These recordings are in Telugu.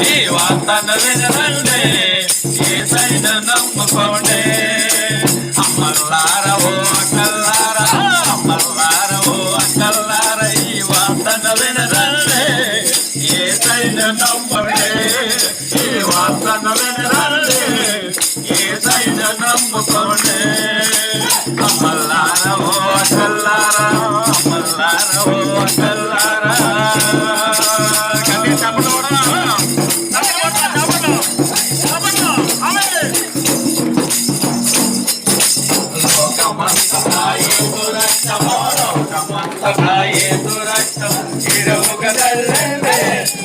ఈ వార్తను వినరండి యేసయ్యను నమ్ముకోండి అమ్మలారా ఓ అక్కలారా అమ్మలారా ఓ అక్కలారా ఈ వార్తను వినరండి యేసయ్యను నమ్మండి ఈ వార్తను వినరండి యేసయ్యను నమ్ముకోండి అమ్మలారా ఓ అక్కలారా అమ్మలారా ఓ అక్కలారా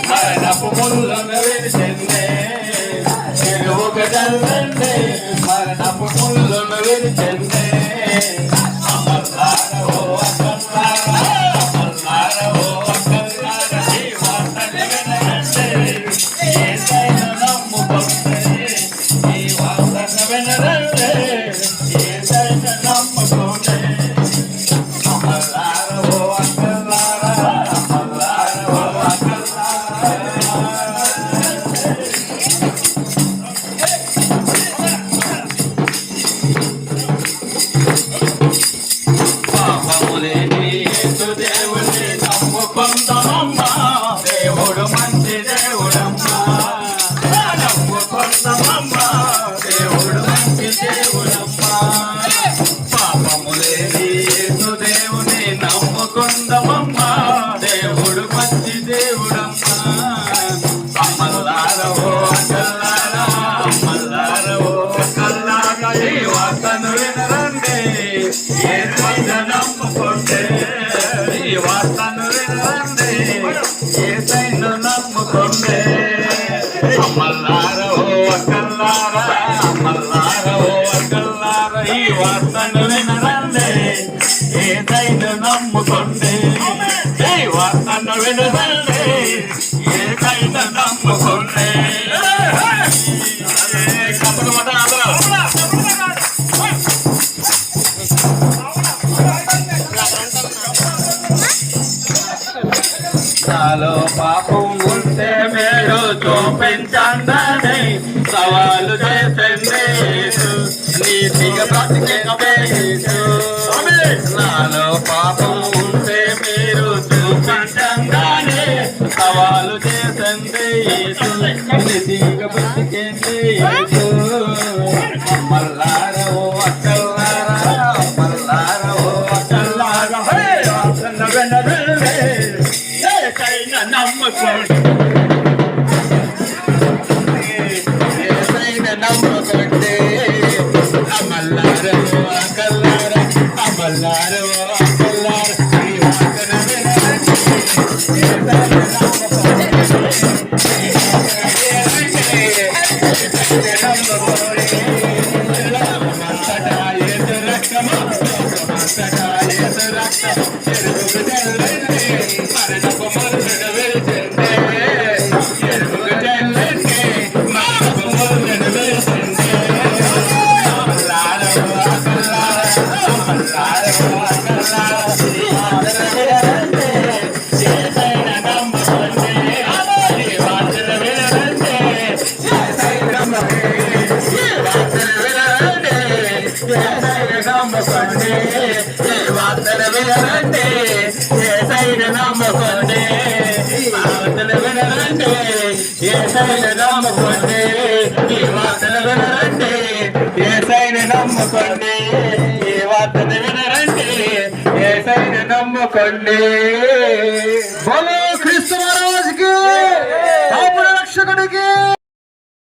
మరణపు ముళ్ళను విరిచిందే మరణపు ముళ్ళను విరిచిందే అమర్లారా ఓ అక్కలారా అమర్లారా ఓ అక్కలారా ఈ వార్తను వినరండి యేసయ్యను నమ్ముకోండి ఈ వార్తను వినరండి యేసయ్యను నమ్ముకోండి అమర్లారా ఓ అక్కలారా అమర్లారా ఓ దేవుని నమ్ముకుందామమ్మా దేవుడు మంచి దేవుడమ్మా నమ్ముకుందామమ్మా దేవుడు మంచి దేవుడమ్మా పాపము లేని యేసు దేవుని నమ్ముకుందామమ్మా దేవుడు మంచి దేవుడమ్మా అమ్మలారా ఓ అక్కలారా అమ్మలారా ఓ అక్కలారా ఈ వార్తను వినరండి యేసయ్యను నమ్ముకోండి ఈ వార్తను వినరండి యేసయ్యను నమ్ముకోండి అమ్మలారా ఓ అక్కలారా అమ్మలారా ఓ అక్కలారా ఈ వార్తను వినరండి యేసయ్యను నమ్ముకోండి ఈ వార్తను వినరండి యేసయ్యను నమ్ముకోండి కప్పలమాట నాలో పాపం ఉంటే మీరు చూపించండి సవాలు చేసండి నీతిగా బ్రతికేసు నాలో పాపం ఉంటే మీరు చూపించండి సవాలు చేసండి నీతిగా బ్రతికేసి అమ్మలారా ఓ అక్కలారా అమ్మలారా ఓ అక్కలారా నమ్ముకోండి నమ్ముకోండి అమల్లారా అక్కల్లారా అమల్లారా అక్కల్లారా ఈ వార్తను నమ్ముకోండి వార్తను వినరండి యేసయ్యను నమ్ముకోండి వార్తను వినరండి యేసయ్యను నమ్ముకోండి ఈ వార్తను వినరండి యేసయ్యను నమ్ముకోండి ఈ వార్తను వినరండి యేసయ్యను నమ్ముకోండి